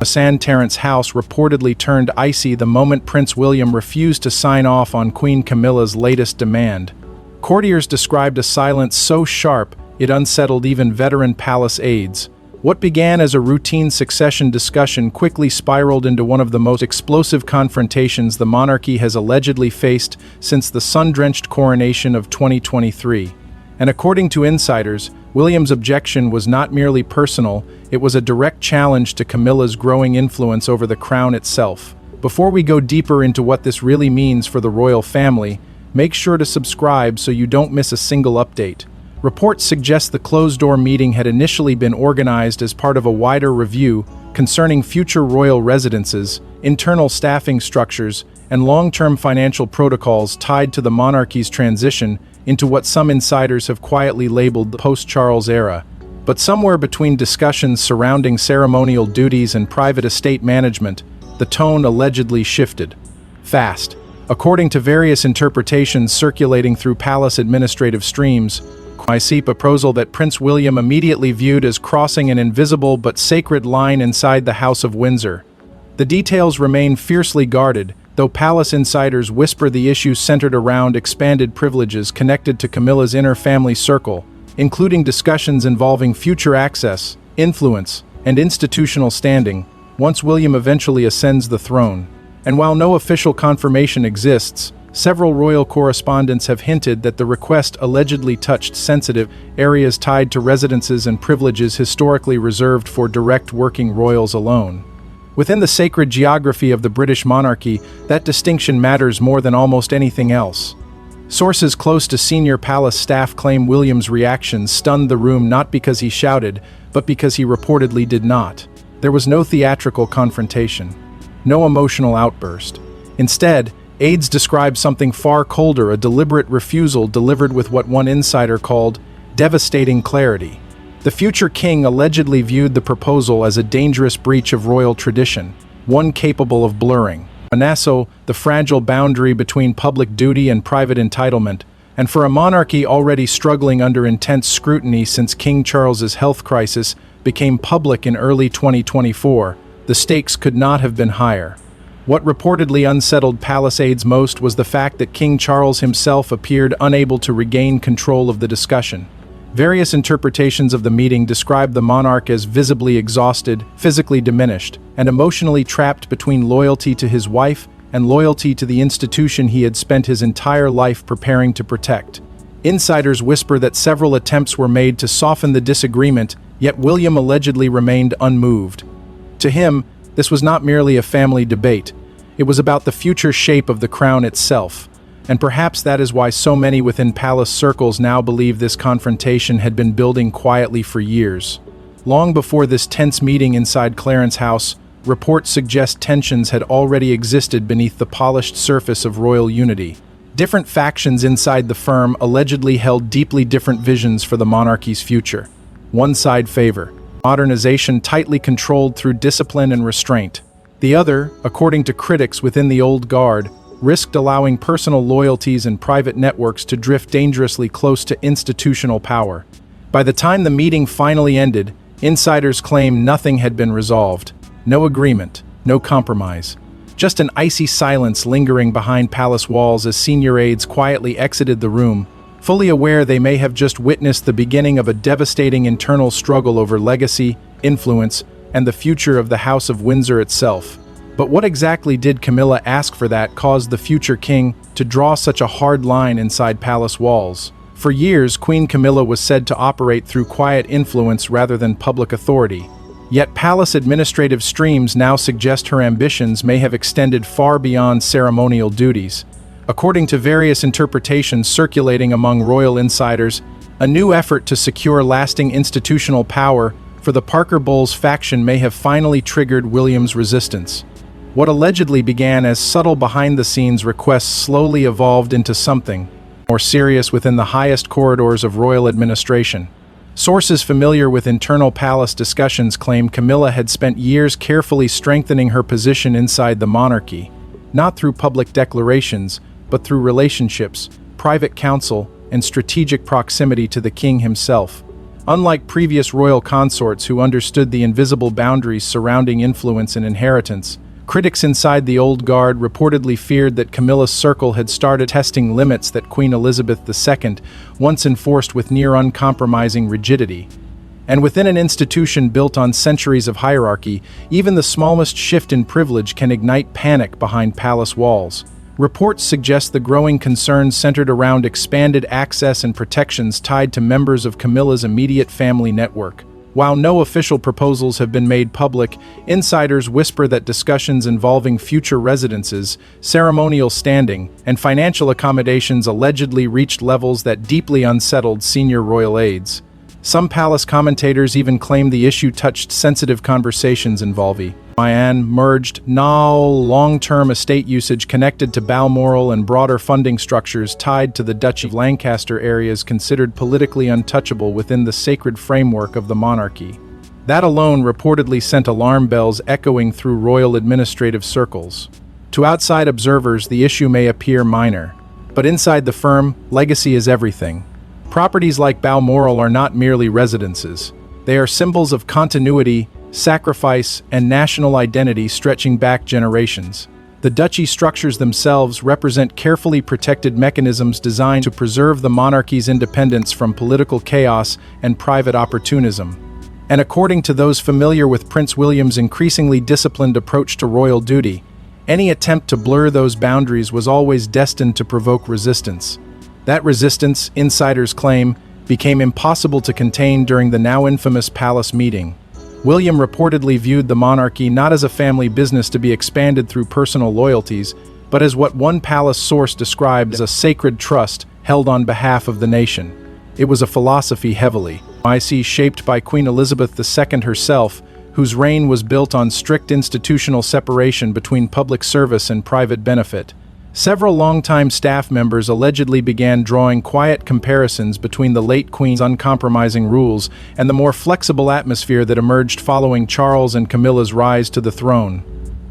Terrace house reportedly turned icy the moment Prince William refused to sign off on Queen Camilla's latest demand. Courtiers described a silence so sharp it unsettled even veteran palace aides. What began as a routine succession discussion quickly spiraled into one of the most explosive confrontations the monarchy has allegedly faced since the sun-drenched coronation of 2023. And according to insiders, William's objection was not merely personal, it was a direct challenge to Camilla's growing influence over the crown itself. Before we go deeper into what this really means for the royal family, make sure to subscribe so you don't miss a single update. Reports suggest the closed-door meeting had initially been organized as part of a wider review concerning future royal residences, internal staffing structures, and long-term financial protocols tied to the monarchy's transition into what some insiders have quietly labeled the post-Charles era. But somewhere between discussions surrounding ceremonial duties and private estate management, the tone allegedly shifted. Fast. According to various interpretations circulating through palace administrative streams, a proposal that Prince William immediately viewed as crossing an invisible but sacred line inside the House of Windsor. The details remain fiercely guarded, though palace insiders whisper the issue centered around expanded privileges connected to Camilla's inner family circle, including discussions involving future access, influence, and institutional standing, once William eventually ascends the throne. And while no official confirmation exists, several royal correspondents have hinted that the request allegedly touched sensitive areas tied to residences and privileges historically reserved for direct working royals alone. Within the sacred geography of the British monarchy, that distinction matters more than almost anything else. Sources close to senior palace staff claim William's reaction stunned the room not because he shouted, but because he reportedly did not. There was no theatrical confrontation, no emotional outburst. Instead, aides describe something far colder, a deliberate refusal delivered with what one insider called devastating clarity. The future king allegedly viewed the proposal as a dangerous breach of royal tradition, one capable of blurring the fragile boundary between public duty and private entitlement, and for a monarchy already struggling under intense scrutiny since King Charles's health crisis became public in early 2024, the stakes could not have been higher. What reportedly unsettled palace aides most was the fact that King Charles himself appeared unable to regain control of the discussion. Various interpretations of the meeting describe the monarch as visibly exhausted, physically diminished, and emotionally trapped between loyalty to his wife and loyalty to the institution he had spent his entire life preparing to protect. Insiders whisper that several attempts were made to soften the disagreement, yet William allegedly remained unmoved. To him, this was not merely a family debate. It was about the future shape of the crown itself. And perhaps that is why so many within palace circles now believe this confrontation had been building quietly for years. Long before this tense meeting inside Clarence House, reports suggest tensions had already existed beneath the polished surface of royal unity. Different factions inside the firm allegedly held deeply different visions for the monarchy's future. One side favored modernization tightly controlled through discipline and restraint. The other, according to critics within the old guard, risked allowing personal loyalties and private networks to drift dangerously close to institutional power. By the time the meeting finally ended, insiders claim nothing had been resolved. No agreement, no compromise. Just an icy silence lingering behind palace walls as senior aides quietly exited the room, fully aware they may have just witnessed the beginning of a devastating internal struggle over legacy, influence, and the future of the House of Windsor itself. But what exactly did Camilla ask for that caused the future king to draw such a hard line inside palace walls? For years, Queen Camilla was said to operate through quiet influence rather than public authority. Yet palace administrative streams now suggest her ambitions may have extended far beyond ceremonial duties. According to various interpretations circulating among royal insiders, a new effort to secure lasting institutional power for the Parker Bowles faction may have finally triggered William's resistance. What allegedly began as subtle behind-the-scenes requests slowly evolved into something more serious within the highest corridors of royal administration. Sources familiar with internal palace discussions claim Camilla had spent years carefully strengthening her position inside the monarchy, not through public declarations, but through relationships, private counsel, and strategic proximity to the king himself. Unlike previous royal consorts who understood the invisible boundaries surrounding influence and inheritance, critics inside the old guard reportedly feared that Camilla's circle had started testing limits that Queen Elizabeth II once enforced with near uncompromising rigidity. And within an institution built on centuries of hierarchy, even the smallest shift in privilege can ignite panic behind palace walls. Reports suggest the growing concerns centered around expanded access and protections tied to members of Camilla's immediate family network. While no official proposals have been made public, insiders whisper that discussions involving future residences, ceremonial standing, and financial accommodations allegedly reached levels that deeply unsettled senior royal aides. Some palace commentators even claim the issue touched sensitive conversations involving merged long-term estate usage connected to Balmoral and broader funding structures tied to the Duchy of Lancaster areas considered politically untouchable within the sacred framework of the monarchy. That alone reportedly sent alarm bells echoing through royal administrative circles. To outside observers, the issue may appear minor, but inside the firm, legacy is everything. Properties like Balmoral are not merely residences. They are symbols of continuity, sacrifice, and national identity stretching back generations. The duchy structures themselves represent carefully protected mechanisms designed to preserve the monarchy's independence from political chaos and private opportunism. And according to those familiar with Prince William's increasingly disciplined approach to royal duty, any attempt to blur those boundaries was always destined to provoke resistance. That resistance, insiders claim, became impossible to contain during the now infamous palace meeting. William reportedly viewed the monarchy not as a family business to be expanded through personal loyalties, but as what one palace source described as a sacred trust held on behalf of the nation. It was a philosophy heavily shaped by Queen Elizabeth II herself, whose reign was built on strict institutional separation between public service and private benefit. Several longtime staff members allegedly began drawing quiet comparisons between the late Queen's uncompromising rules and the more flexible atmosphere that emerged following Charles and Camilla's rise to the throne.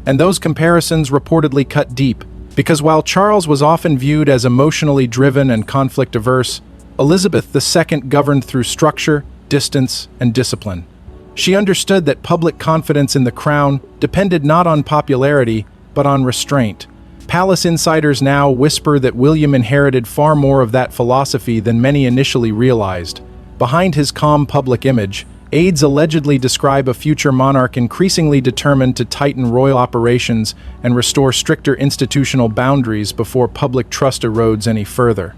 And those comparisons reportedly cut deep, because while Charles was often viewed as emotionally driven and conflict-averse, Elizabeth II governed through structure, distance, and discipline. She understood that public confidence in the crown depended not on popularity, but on restraint. Palace insiders now whisper that William inherited far more of that philosophy than many initially realized. Behind his calm public image, aides allegedly describe a future monarch increasingly determined to tighten royal operations and restore stricter institutional boundaries before public trust erodes any further.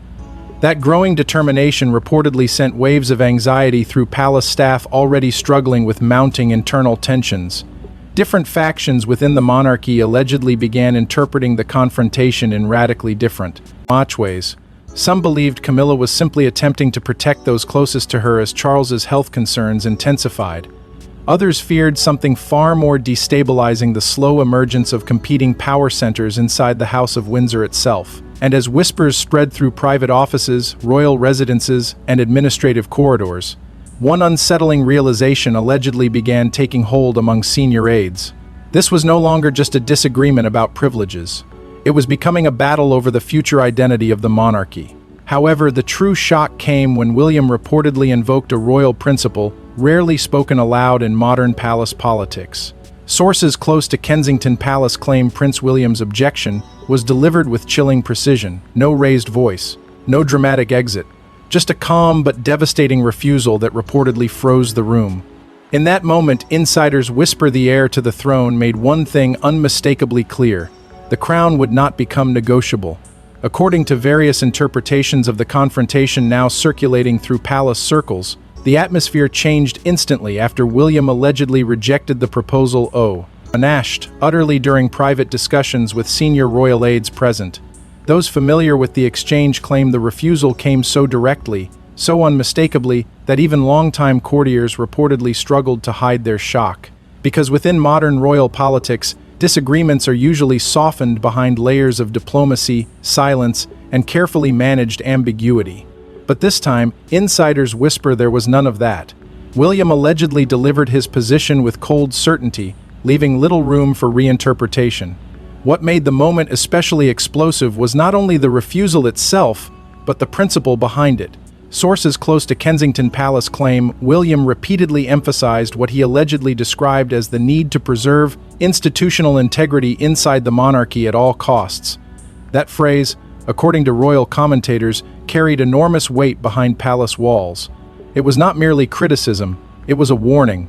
That growing determination reportedly sent waves of anxiety through palace staff already struggling with mounting internal tensions. Different factions within the monarchy allegedly began interpreting the confrontation in radically different ways. Some believed Camilla was simply attempting to protect those closest to her as Charles's health concerns intensified. Others feared something far more destabilizing, the slow emergence of competing power centers inside the House of Windsor itself. And as whispers spread through private offices, royal residences, and administrative corridors, one unsettling realization allegedly began taking hold among senior aides. This was no longer just a disagreement about privileges. It was becoming a battle over the future identity of the monarchy. However, the true shock came when William reportedly invoked a royal principle rarely spoken aloud in modern palace politics. Sources close to Kensington Palace claim Prince William's objection was delivered with chilling precision, no raised voice, no dramatic exit. Just a calm but devastating refusal that reportedly froze the room. In that moment, insiders whisper the heir to the throne made one thing unmistakably clear: the crown would not become negotiable. According to various interpretations of the confrontation now circulating through palace circles, the atmosphere changed instantly after William allegedly rejected the proposal unabashed, utterly during private discussions with senior royal aides present. Those familiar with the exchange claim the refusal came so directly, so unmistakably, that even longtime courtiers reportedly struggled to hide their shock. Because within modern royal politics, disagreements are usually softened behind layers of diplomacy, silence, and carefully managed ambiguity. But this time, insiders whisper there was none of that. William allegedly delivered his position with cold certainty, leaving little room for reinterpretation. What made the moment especially explosive was not only the refusal itself, but the principle behind it. Sources close to Kensington Palace claim William repeatedly emphasized what he allegedly described as the need to preserve institutional integrity inside the monarchy at all costs. That phrase, according to royal commentators, carried enormous weight behind palace walls. It was not merely criticism, it was a warning.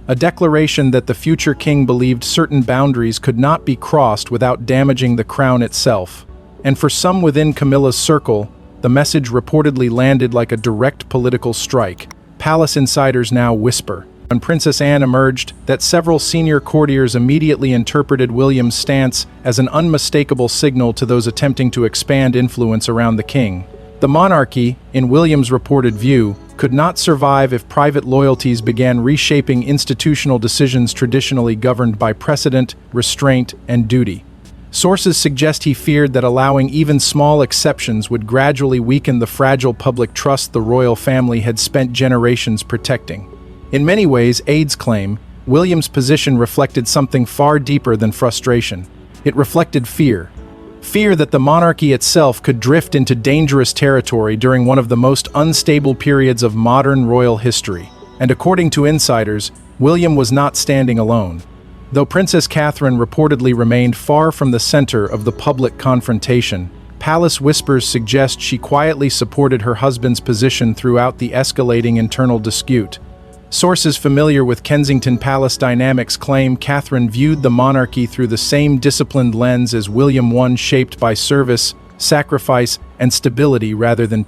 A declaration that the future king believed certain boundaries could not be crossed without damaging the crown itself. And for some within Camilla's circle, the message reportedly landed like a direct political strike. Palace insiders now whisper. When Princess Anne emerged, that several senior courtiers immediately interpreted William's stance as an unmistakable signal to those attempting to expand influence around the king. The monarchy, in William's reported view, could not survive if private loyalties began reshaping institutional decisions traditionally governed by precedent, restraint, and duty. Sources suggest he feared that allowing even small exceptions would gradually weaken the fragile public trust the royal family had spent generations protecting. In many ways, aides claim, William's position reflected something far deeper than frustration. It reflected fear. Fear that the monarchy itself could drift into dangerous territory during one of the most unstable periods of modern royal history. And according to insiders, William was not standing alone. Though Princess Catherine reportedly remained far from the center of the public confrontation, palace whispers suggest she quietly supported her husband's position throughout the escalating internal dispute. Sources familiar with Kensington Palace dynamics claim Catherine viewed the monarchy through the same disciplined lens as William I, shaped by service, sacrifice, and stability rather than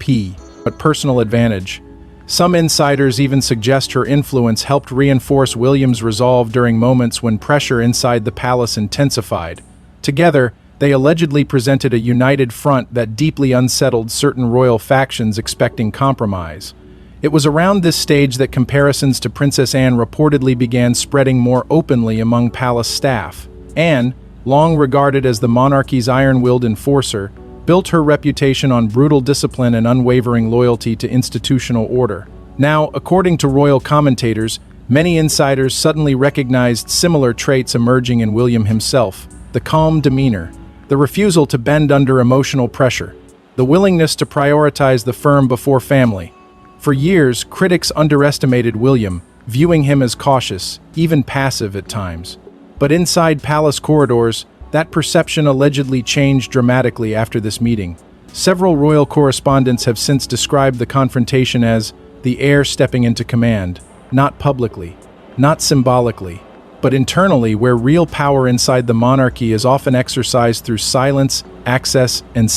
but personal advantage. Some insiders even suggest her influence helped reinforce William's resolve during moments when pressure inside the palace intensified. Together, they allegedly presented a united front that deeply unsettled certain royal factions expecting compromise. It was around this stage that comparisons to Princess Anne reportedly began spreading more openly among palace staff. Anne, long regarded as the monarchy's iron-willed enforcer, built her reputation on brutal discipline and unwavering loyalty to institutional order. Now, according to royal commentators, many insiders suddenly recognized similar traits emerging in William himself: the calm demeanor, the refusal to bend under emotional pressure, the willingness to prioritize the firm before family. For years, critics underestimated William, viewing him as cautious, even passive at times. But inside palace corridors, that perception allegedly changed dramatically after this meeting. Several royal correspondents have since described the confrontation as the heir stepping into command, not publicly, not symbolically, but internally, where real power inside the monarchy is often exercised through silence, access, and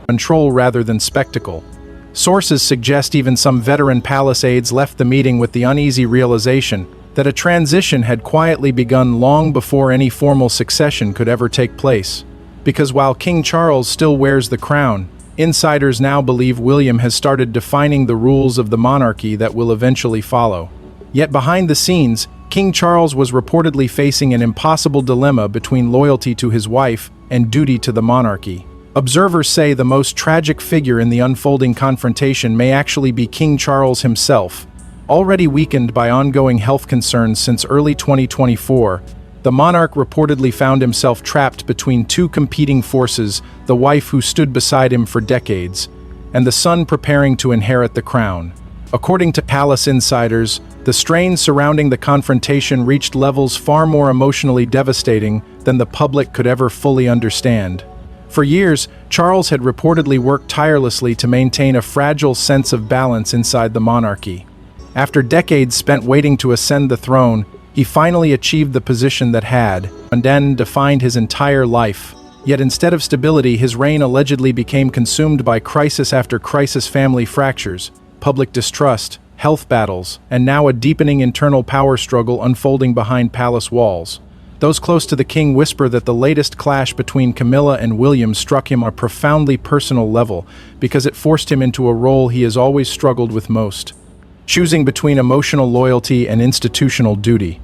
control rather than spectacle. Sources suggest even some veteran palace aides left the meeting with the uneasy realization that a transition had quietly begun long before any formal succession could ever take place. Because while King Charles still wears the crown, insiders now believe William has started defining the rules of the monarchy that will eventually follow. Yet behind the scenes, King Charles was reportedly facing an impossible dilemma between loyalty to his wife and duty to the monarchy. Observers say the most tragic figure in the unfolding confrontation may actually be King Charles himself. Already weakened by ongoing health concerns since early 2024, the monarch reportedly found himself trapped between two competing forces: the wife who stood beside him for decades, and the son preparing to inherit the crown. According to palace insiders, the strain surrounding the confrontation reached levels far more emotionally devastating than the public could ever fully understand. For years, Charles had reportedly worked tirelessly to maintain a fragile sense of balance inside the monarchy. After decades spent waiting to ascend the throne, he finally achieved the position that had, and then defined his entire life. Yet instead of stability, his reign allegedly became consumed by crisis after crisis: family fractures, public distrust, health battles, and now a deepening internal power struggle unfolding behind palace walls. Those close to the king whisper that the latest clash between Camilla and William struck him on a profoundly personal level because it forced him into a role he has always struggled with most: choosing between emotional loyalty and institutional duty.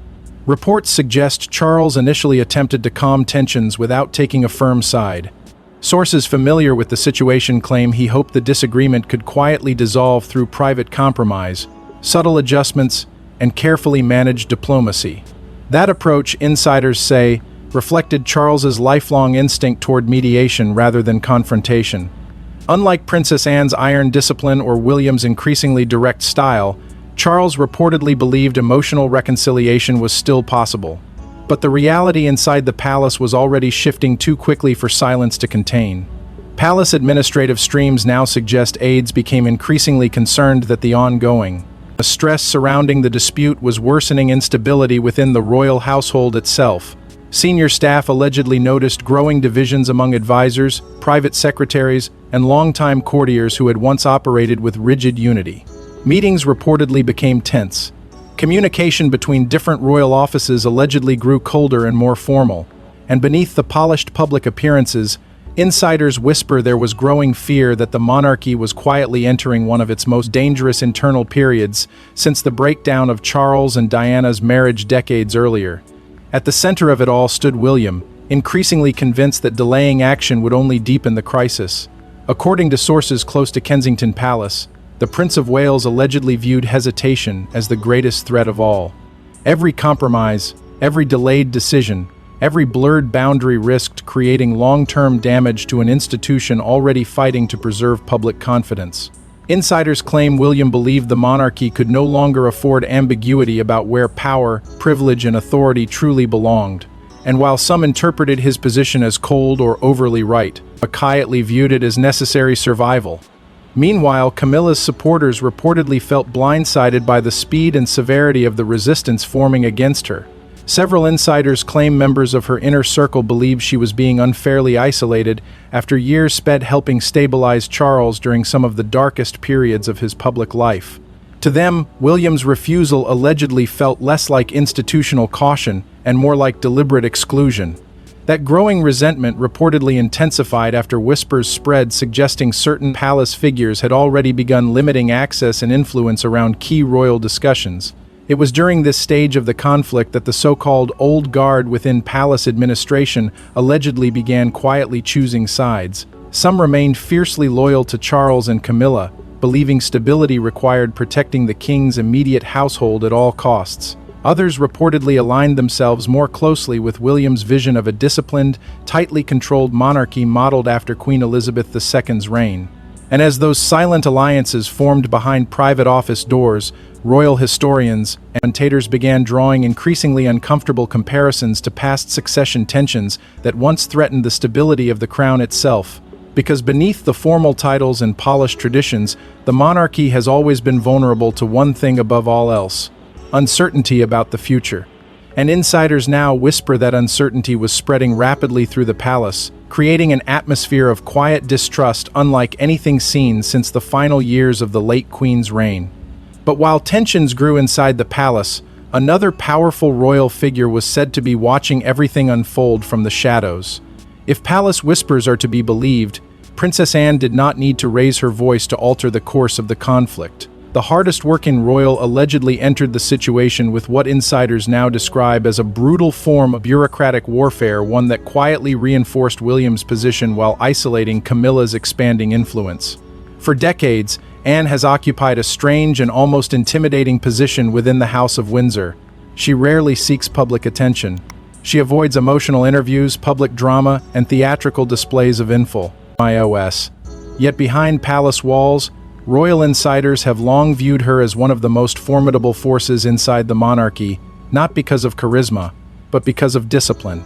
Reports suggest Charles initially attempted to calm tensions without taking a firm side. Sources familiar with the situation claim he hoped the disagreement could quietly dissolve through private compromise, subtle adjustments, and carefully managed diplomacy. That approach, insiders say, reflected Charles's lifelong instinct toward mediation rather than confrontation. Unlike Princess Anne's iron discipline or William's increasingly direct style, Charles reportedly believed emotional reconciliation was still possible. But the reality inside the palace was already shifting too quickly for silence to contain. Palace administrative streams now suggest aides became increasingly concerned that the ongoing stress surrounding the dispute was worsening instability within the royal household itself. Senior staff allegedly noticed growing divisions among advisors, private secretaries, and longtime courtiers who had once operated with rigid unity. Meetings reportedly became tense. Communication between different royal offices allegedly grew colder and more formal, and beneath the polished public appearances, insiders whisper there was growing fear that the monarchy was quietly entering one of its most dangerous internal periods since the breakdown of Charles and Diana's marriage decades earlier. At the center of it all stood William, increasingly convinced that delaying action would only deepen the crisis. According to sources close to Kensington Palace, the Prince of Wales allegedly viewed hesitation as the greatest threat of all. Every compromise, every delayed decision, every blurred boundary risked creating long-term damage to an institution already fighting to preserve public confidence. Insiders claim William believed the monarchy could no longer afford ambiguity about where power, privilege, and authority truly belonged. And while some interpreted his position as cold or overly right, quietly viewed it as necessary survival. Meanwhile, Camilla's supporters reportedly felt blindsided by the speed and severity of the resistance forming against her. Several insiders claim members of her inner circle believed she was being unfairly isolated after years spent helping stabilize Charles during some of the darkest periods of his public life. To them, William's refusal allegedly felt less like institutional caution and more like deliberate exclusion. That growing resentment reportedly intensified after whispers spread suggesting certain palace figures had already begun limiting access and influence around key royal discussions. It was during this stage of the conflict that the so-called old guard within palace administration allegedly began quietly choosing sides. Some remained fiercely loyal to Charles and Camilla, believing stability required protecting the king's immediate household at all costs. Others reportedly aligned themselves more closely with William's vision of a disciplined, tightly controlled monarchy modeled after Queen Elizabeth II's reign. And as those silent alliances formed behind private office doors, royal historians and commentators began drawing increasingly uncomfortable comparisons to past succession tensions that once threatened the stability of the crown itself. Because beneath the formal titles and polished traditions, the monarchy has always been vulnerable to one thing above all else: uncertainty about the future. And insiders now whisper that uncertainty was spreading rapidly through the palace, creating an atmosphere of quiet distrust unlike anything seen since the final years of the late Queen's reign. But while tensions grew inside the palace, another powerful royal figure was said to be watching everything unfold from the shadows. If palace whispers are to be believed, Princess Anne did not need to raise her voice to alter the course of the conflict. The hardest-working royal allegedly entered the situation with what insiders now describe as a brutal form of bureaucratic warfare, one that quietly reinforced William's position while isolating Camilla's expanding influence. For decades, Anne has occupied a strange and almost intimidating position within the House of Windsor. She rarely seeks public attention. She avoids emotional interviews, public drama, and theatrical displays of info. Yet behind palace walls, royal insiders have long viewed her as one of the most formidable forces inside the monarchy, not because of charisma, but because of discipline.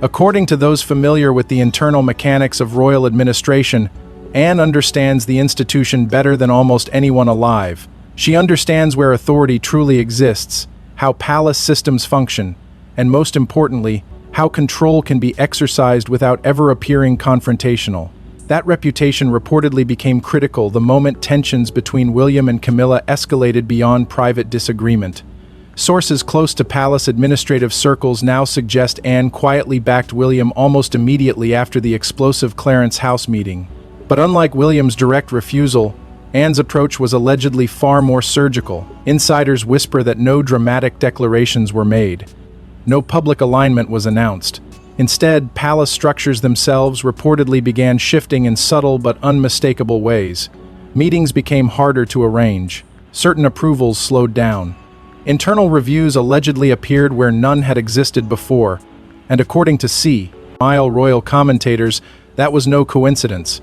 According to those familiar with the internal mechanics of royal administration, Anne understands the institution better than almost anyone alive. She understands where authority truly exists, how palace systems function, and most importantly, how control can be exercised without ever appearing confrontational. That reputation reportedly became critical the moment tensions between William and Camilla escalated beyond private disagreement. Sources close to palace administrative circles now suggest Anne quietly backed William almost immediately after the explosive Clarence House meeting. But unlike William's direct refusal, Anne's approach was allegedly far more surgical. Insiders whisper that no dramatic declarations were made. No public alignment was announced. Instead, palace structures themselves reportedly began shifting in subtle but unmistakable ways. Meetings became harder to arrange. Certain approvals slowed down. Internal reviews allegedly appeared where none had existed before, and according to royal commentators, that was no coincidence.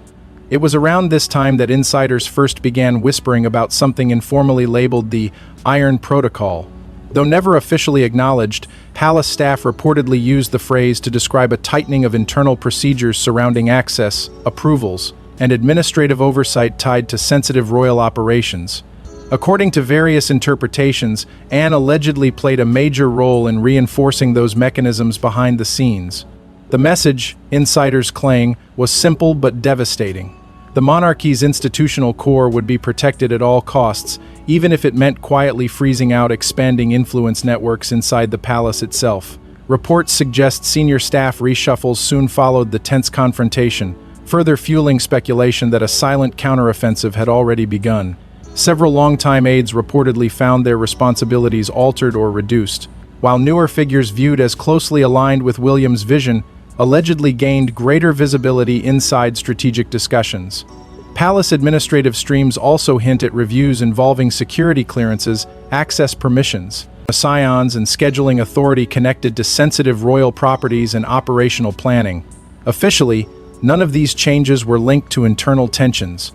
It was around this time that insiders first began whispering about something informally labeled the Iron Protocol. Though never officially acknowledged, palace staff reportedly used the phrase to describe a tightening of internal procedures surrounding access, approvals, and administrative oversight tied to sensitive royal operations. According to various interpretations, Anne allegedly played a major role in reinforcing those mechanisms behind the scenes. The message, insiders claim, was simple but devastating. The monarchy's institutional core would be protected at all costs, even if it meant quietly freezing out expanding influence networks inside the palace itself. Reports suggest senior staff reshuffles soon followed the tense confrontation, further fueling speculation that a silent counteroffensive had already begun. Several longtime aides reportedly found their responsibilities altered or reduced, while newer figures viewed as closely aligned with William's vision allegedly gained greater visibility inside strategic discussions. Palace administrative streams also hint at reviews involving security clearances, access permissions, scions, and scheduling authority connected to sensitive royal properties and operational planning. Officially, none of these changes were linked to internal tensions,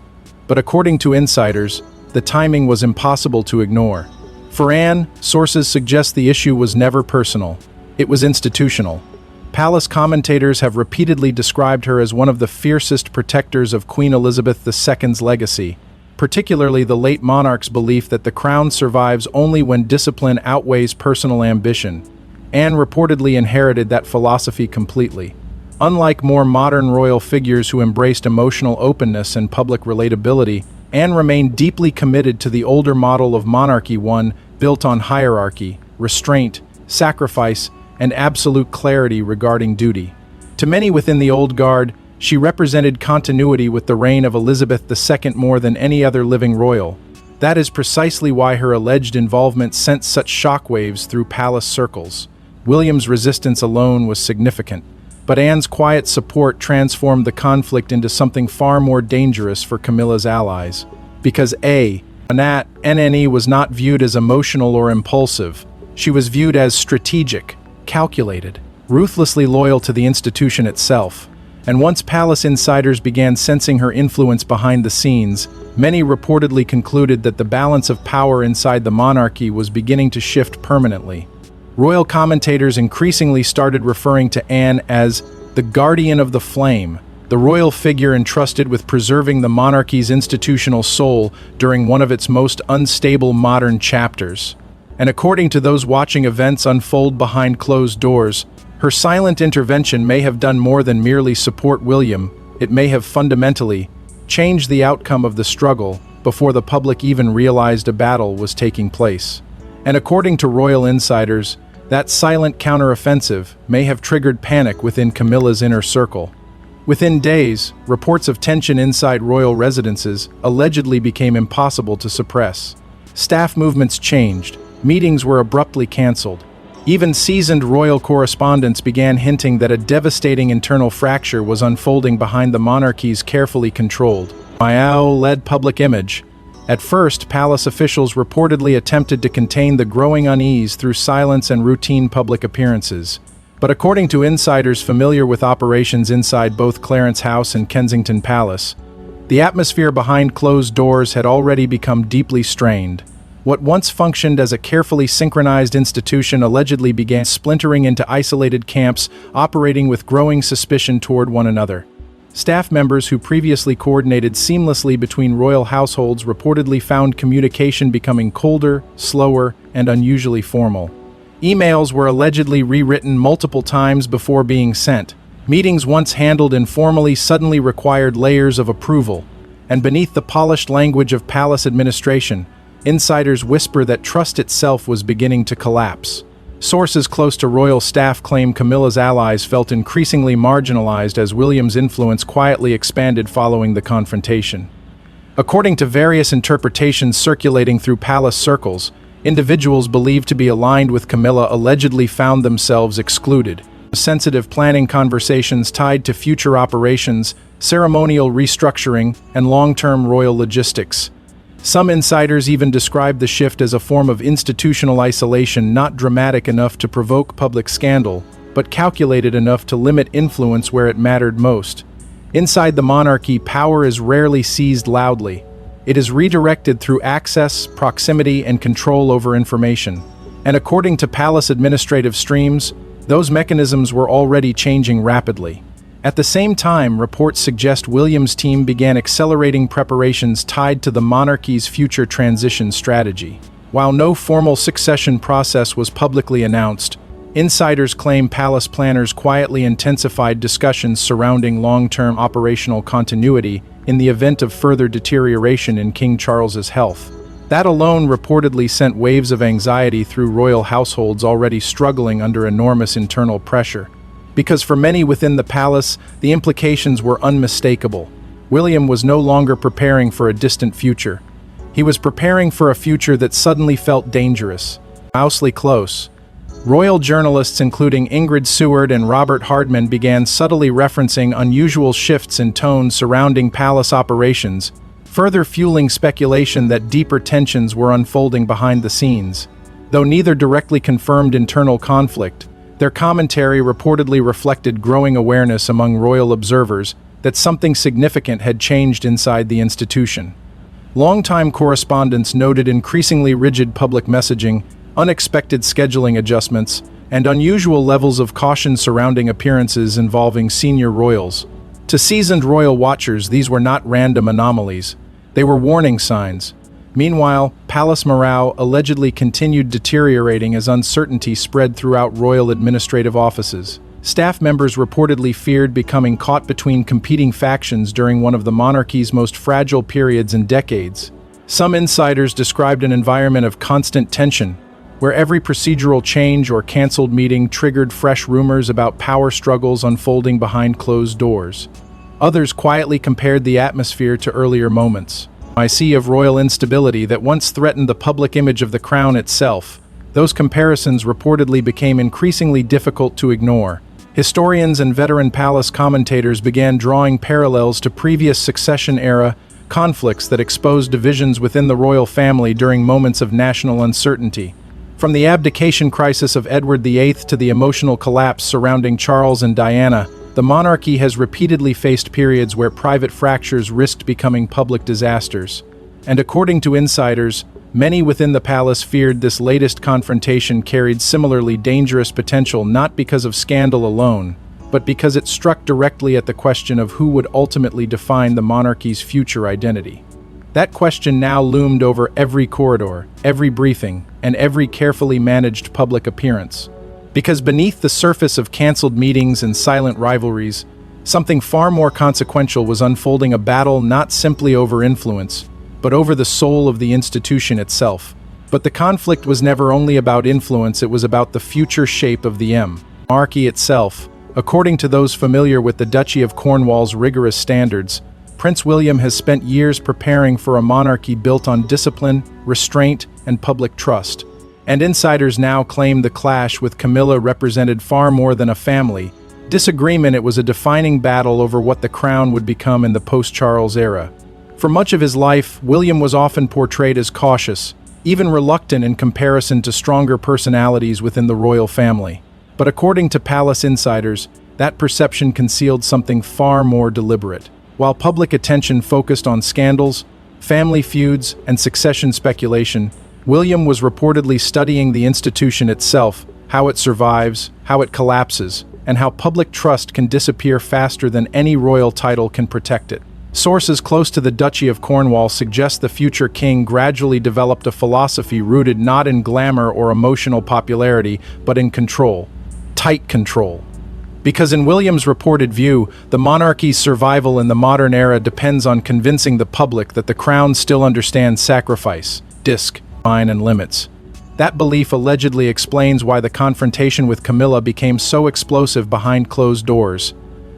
but according to insiders, the timing was impossible to ignore. For Anne, sources suggest the issue was never personal. It was institutional. Palace commentators have repeatedly described her as one of the fiercest protectors of Queen Elizabeth II's legacy, particularly the late monarch's belief that the crown survives only when discipline outweighs personal ambition. Anne reportedly inherited that philosophy completely. Unlike more modern royal figures who embraced emotional openness and public relatability, Anne remained deeply committed to the older model of monarchy, one built on hierarchy, restraint, sacrifice, and absolute clarity regarding duty. To many within the old guard, she represented continuity with the reign of Elizabeth II more than any other living royal. That is precisely why her alleged involvement sent such shockwaves through palace circles. William's resistance alone was significant, but Anne's quiet support transformed the conflict into something far more dangerous for Camilla's allies. Because NNE was not viewed as emotional or impulsive. She was viewed as strategic, calculated, ruthlessly loyal to the institution itself. And once palace insiders began sensing her influence behind the scenes, many reportedly concluded that the balance of power inside the monarchy was beginning to shift permanently. Royal commentators increasingly started referring to Anne as the guardian of the flame, the royal figure entrusted with preserving the monarchy's institutional soul during one of its most unstable modern chapters. And according to those watching events unfold behind closed doors, her silent intervention may have done more than merely support William. It may have fundamentally changed the outcome of the struggle before the public even realized a battle was taking place. And according to royal insiders, that silent counteroffensive may have triggered panic within Camilla's inner circle. Within days, reports of tension inside royal residences allegedly became impossible to suppress. Staff movements changed. Meetings were abruptly cancelled. Even seasoned royal correspondents began hinting that a devastating internal fracture was unfolding behind the monarchy's carefully controlled, Miao-led public image. At first, palace officials reportedly attempted to contain the growing unease through silence and routine public appearances. But according to insiders familiar with operations inside both Clarence House and Kensington Palace, the atmosphere behind closed doors had already become deeply strained. What once functioned as a carefully synchronized institution allegedly began splintering into isolated camps, operating with growing suspicion toward one another. Staff members who previously coordinated seamlessly between royal households reportedly found communication becoming colder, slower, and unusually formal. Emails were allegedly rewritten multiple times before being sent. Meetings once handled informally suddenly required layers of approval. And beneath the polished language of palace administration, insiders whisper that trust itself was beginning to collapse. Sources close to royal staff claim Camilla's allies felt increasingly marginalized as William's influence quietly expanded following the confrontation. According to various interpretations circulating through palace circles, individuals believed to be aligned with Camilla allegedly found themselves excluded. Sensitive planning conversations tied to future operations, ceremonial restructuring, and long-term royal logistics. Some insiders even described the shift as a form of institutional isolation not dramatic enough to provoke public scandal, but calculated enough to limit influence where it mattered most. Inside the monarchy, power is rarely seized loudly. It is redirected through access, proximity, and control over information. And according to palace administrative streams, those mechanisms were already changing rapidly. At the same time, reports suggest William's team began accelerating preparations tied to the monarchy's future transition strategy. While no formal succession process was publicly announced, insiders claim palace planners quietly intensified discussions surrounding long-term operational continuity in the event of further deterioration in King Charles's health. That alone reportedly sent waves of anxiety through royal households already struggling under enormous internal pressure. Because for many within the palace, the implications were unmistakable. William was no longer preparing for a distant future. He was preparing for a future that suddenly felt dangerous, mousely close. Royal journalists including Ingrid Seward and Robert Hardman began subtly referencing unusual shifts in tone surrounding palace operations, further fueling speculation that deeper tensions were unfolding behind the scenes. Though neither directly confirmed internal conflict, their commentary reportedly reflected growing awareness among royal observers that something significant had changed inside the institution. Longtime correspondents noted increasingly rigid public messaging, unexpected scheduling adjustments, and unusual levels of caution surrounding appearances involving senior royals. To seasoned royal watchers, these were not random anomalies. They were warning signs. Meanwhile, palace morale allegedly continued deteriorating as uncertainty spread throughout royal administrative offices. Staff members reportedly feared becoming caught between competing factions during one of the monarchy's most fragile periods in decades. Some insiders described an environment of constant tension, where every procedural change or canceled meeting triggered fresh rumors about power struggles unfolding behind closed doors. Others quietly compared the atmosphere to earlier moments. A sea of royal instability that once threatened the public image of the crown itself. Those comparisons reportedly became increasingly difficult to ignore. Historians and veteran palace commentators began drawing parallels to previous succession-era conflicts that exposed divisions within the royal family during moments of national uncertainty. From the abdication crisis of Edward VIII to the emotional collapse surrounding Charles and Diana, the monarchy has repeatedly faced periods where private fractures risked becoming public disasters. And according to insiders, many within the palace feared this latest confrontation carried similarly dangerous potential not because of scandal alone, but because it struck directly at the question of who would ultimately define the monarchy's future identity. That question now loomed over every corridor, every briefing, and every carefully managed public appearance. Because beneath the surface of canceled meetings and silent rivalries, something far more consequential was unfolding, a battle not simply over influence, but over the soul of the institution itself. But the conflict was never only about influence, it was about the future shape of the monarchy itself. According to those familiar with the Duchy of Cornwall's rigorous standards, Prince William has spent years preparing for a monarchy built on discipline, restraint, and public trust. And insiders now claim the clash with Camilla represented far more than a family disagreement. It was a defining battle over what the crown would become in the post-Charles era. For much of his life, William was often portrayed as cautious, even reluctant in comparison to stronger personalities within the royal family. But according to palace insiders, that perception concealed something far more deliberate. While public attention focused on scandals, family feuds, and succession speculation, William was reportedly studying the institution itself, how it survives, how it collapses, and how public trust can disappear faster than any royal title can protect it. Sources close to the Duchy of Cornwall suggest the future king gradually developed a philosophy rooted not in glamour or emotional popularity, but in control. Tight control. Because in William's reported view, the monarchy's survival in the modern era depends on convincing the public that the crown still understands sacrifice, discipline, and limits. That belief allegedly explains why the confrontation with Camilla became so explosive behind closed doors.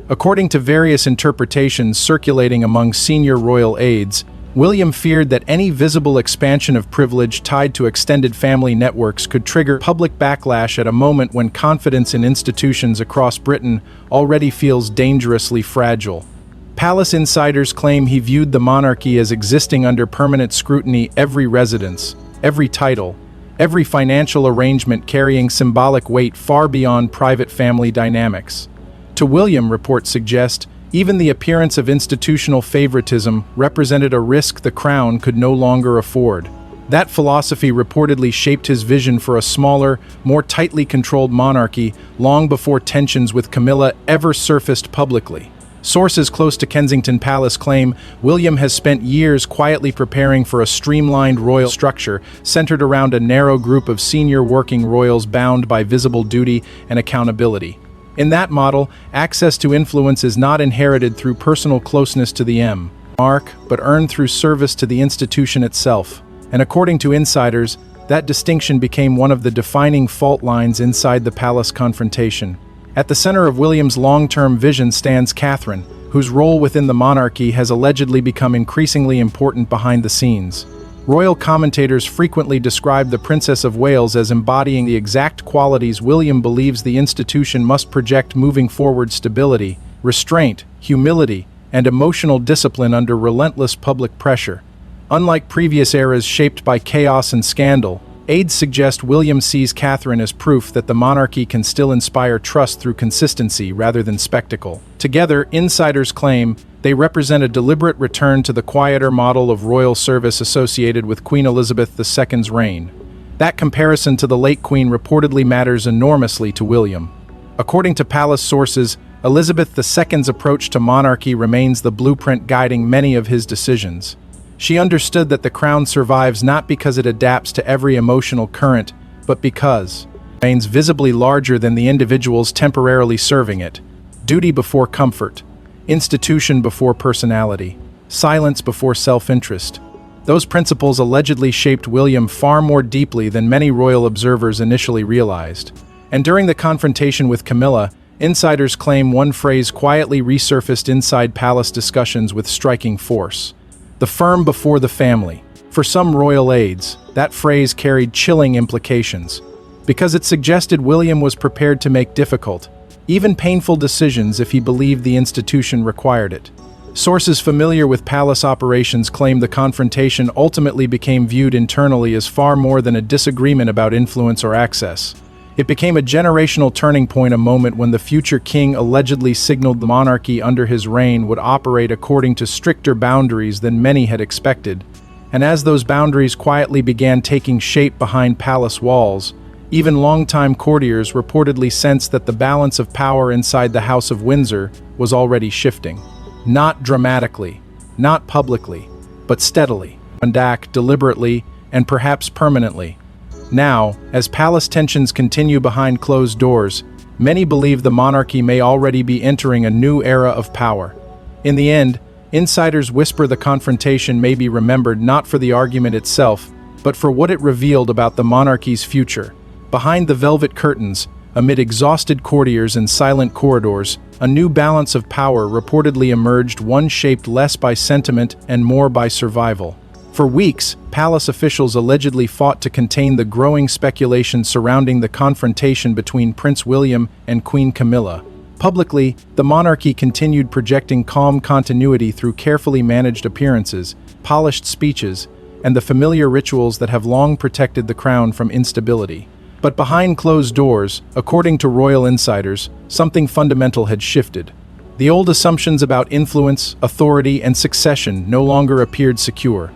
According to various interpretations circulating among senior royal aides, William feared that any visible expansion of privilege tied to extended family networks could trigger public backlash at a moment when confidence in institutions across Britain already feels dangerously fragile. Palace insiders claim he viewed the monarchy as existing under permanent scrutiny, every residence, every title, every financial arrangement carrying symbolic weight far beyond private family dynamics. To William, reports suggest, Even the appearance of institutional favoritism represented a risk the crown could no longer afford. That philosophy reportedly shaped his vision for a smaller, more tightly controlled monarchy long before tensions with Camilla ever surfaced publicly. Sources close to Kensington Palace claim William has spent years quietly preparing for a streamlined royal structure centered around a narrow group of senior working royals bound by visible duty and accountability. In that model, access to influence is not inherited through personal closeness to the monarch, but earned through service to the institution itself. And according to insiders, that distinction became one of the defining fault lines inside the palace confrontation. At the center of William's long-term vision stands Catherine, whose role within the monarchy has allegedly become increasingly important behind the scenes. Royal commentators frequently describe the Princess of Wales as embodying the exact qualities William believes the institution must project moving forward: stability, restraint, humility, and emotional discipline under relentless public pressure. Unlike previous eras shaped by chaos and scandal, aides suggest William sees Catherine as proof that the monarchy can still inspire trust through consistency rather than spectacle. Together, insiders claim they represent a deliberate return to the quieter model of royal service associated with Queen Elizabeth II's reign. That comparison to the late Queen reportedly matters enormously to William. According to palace sources, Elizabeth II's approach to monarchy remains the blueprint guiding many of his decisions. She understood that the crown survives not because it adapts to every emotional current, but because it remains visibly larger than the individuals temporarily serving it. Duty before comfort, institution before personality, silence before self-interest. Those principles allegedly shaped William far more deeply than many royal observers initially realized. And during the confrontation with Camilla, insiders claim one phrase quietly resurfaced inside palace discussions with striking force: the firm before the family. For some royal aides, that phrase carried chilling implications, because it suggested William was prepared to make difficult, even painful decisions if he believed the institution required it. Sources familiar with palace operations claim the confrontation ultimately became viewed internally as far more than a disagreement about influence or access. It became a generational turning point, a moment when the future king allegedly signaled the monarchy under his reign would operate according to stricter boundaries than many had expected. And as those boundaries quietly began taking shape behind palace walls, even longtime courtiers reportedly sensed that the balance of power inside the House of Windsor was already shifting. Not dramatically, not publicly, but steadily, and act deliberately, and perhaps permanently. Now, as palace tensions continue behind closed doors, many believe the monarchy may already be entering a new era of power. In the end, insiders whisper the confrontation may be remembered not for the argument itself, but for what it revealed about the monarchy's future. Behind the velvet curtains, amid exhausted courtiers and silent corridors, a new balance of power reportedly emerged, one shaped less by sentiment and more by survival. For weeks, palace officials allegedly fought to contain the growing speculation surrounding the confrontation between Prince William and Queen Camilla. Publicly, the monarchy continued projecting calm continuity through carefully managed appearances, polished speeches, and the familiar rituals that have long protected the crown from instability. But behind closed doors, according to royal insiders, something fundamental had shifted. The old assumptions about influence, authority, and succession no longer appeared secure.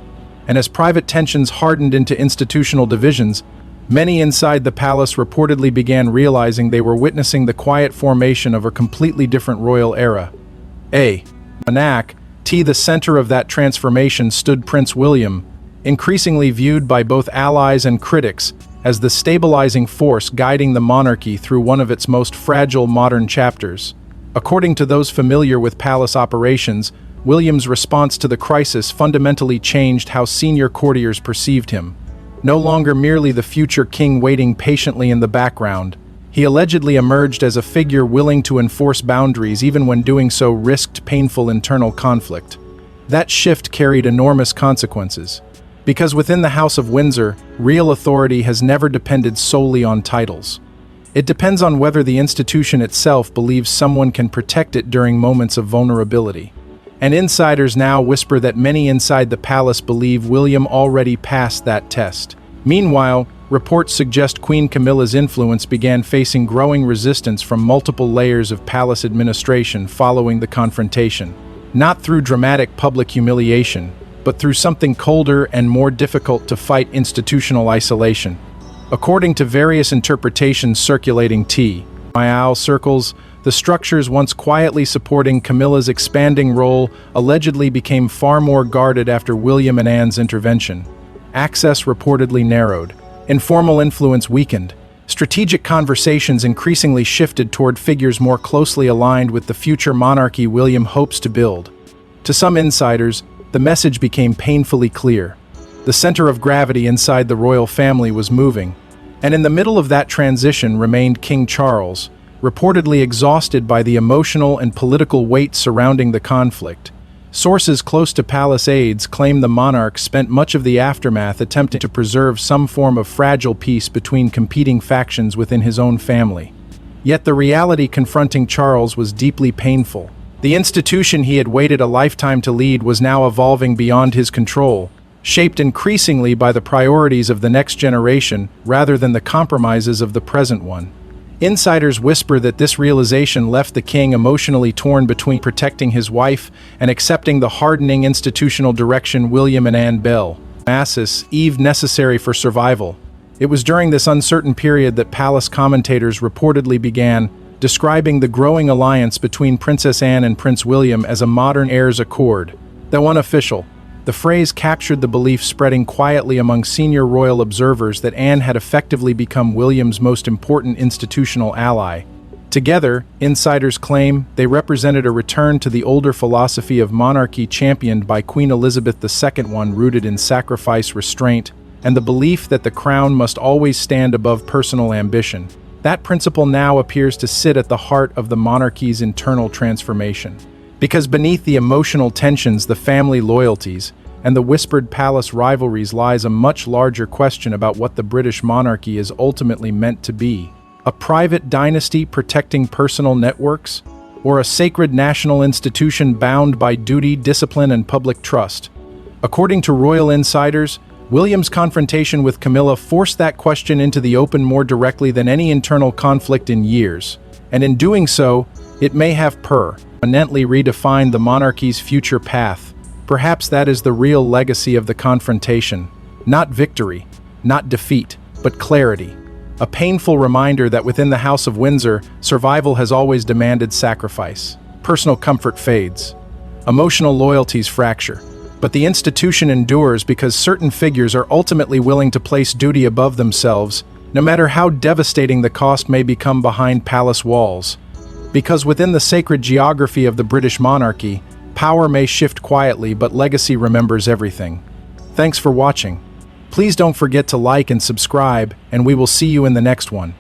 And as private tensions hardened into institutional divisions, many inside the palace reportedly began realizing they were witnessing the quiet formation of a completely different royal era. The center of that transformation stood Prince William, increasingly viewed by both allies and critics as the stabilizing force guiding the monarchy through one of its most fragile modern chapters. According to those familiar with palace operations, William's response to the crisis fundamentally changed how senior courtiers perceived him. No longer merely the future king waiting patiently in the background, he allegedly emerged as a figure willing to enforce boundaries even when doing so risked painful internal conflict. That shift carried enormous consequences, because within the House of Windsor, real authority has never depended solely on titles. It depends on whether the institution itself believes someone can protect it during moments of vulnerability. And insiders now whisper that many inside the palace believe William already passed that test. Meanwhile, reports suggest Queen Camilla's influence began facing growing resistance from multiple layers of palace administration following the confrontation, not through dramatic public humiliation, but through something colder and more difficult to fight: institutional isolation. According to various interpretations circulating T.I.L. circles, the structures once quietly supporting Camilla's expanding role allegedly became far more guarded after William and Anne's intervention. Access reportedly narrowed. Informal influence weakened. Strategic conversations increasingly shifted toward figures more closely aligned with the future monarchy William hopes to build. To some insiders, the message became painfully clear. The center of gravity inside the royal family was moving, and in the middle of that transition remained King Charles, reportedly exhausted by the emotional and political weight surrounding the conflict. Sources close to palace aides claim the monarch spent much of the aftermath attempting to preserve some form of fragile peace between competing factions within his own family. Yet the reality confronting Charles was deeply painful. The institution he had waited a lifetime to lead was now evolving beyond his control, shaped increasingly by the priorities of the next generation rather than the compromises of the present one. Insiders whisper that this realization left the king emotionally torn between protecting his wife and accepting the hardening institutional direction William and Anne Bell, Masses, Eve necessary for survival. It was during this uncertain period that palace commentators reportedly began describing the growing alliance between Princess Anne and Prince William as a modern heirs accord. Though unofficial, the phrase captured the belief spreading quietly among senior royal observers that Anne had effectively become William's most important institutional ally. Together, insiders claim they represented a return to the older philosophy of monarchy championed by Queen Elizabeth II, one rooted in sacrifice, restraint, and the belief that the crown must always stand above personal ambition. That principle now appears to sit at the heart of the monarchy's internal transformation. Because beneath the emotional tensions, the family loyalties, and the whispered palace rivalries lies a much larger question about what the British monarchy is ultimately meant to be. A private dynasty protecting personal networks, or a sacred national institution bound by duty, discipline, and public trust? According to royal insiders, William's confrontation with Camilla forced that question into the open more directly than any internal conflict in years, and in doing so, it may have permanently redefined the monarchy's future path. Perhaps that is the real legacy of the confrontation. Not victory, not defeat, but clarity. A painful reminder that within the House of Windsor, survival has always demanded sacrifice. Personal comfort fades. Emotional loyalties fracture. But the institution endures because certain figures are ultimately willing to place duty above themselves, no matter how devastating the cost may become behind palace walls. Because within the sacred geography of the British monarchy, power may shift quietly, but legacy remembers everything. Thanks for watching. Please don't forget to like and subscribe, and we will see you in the next one.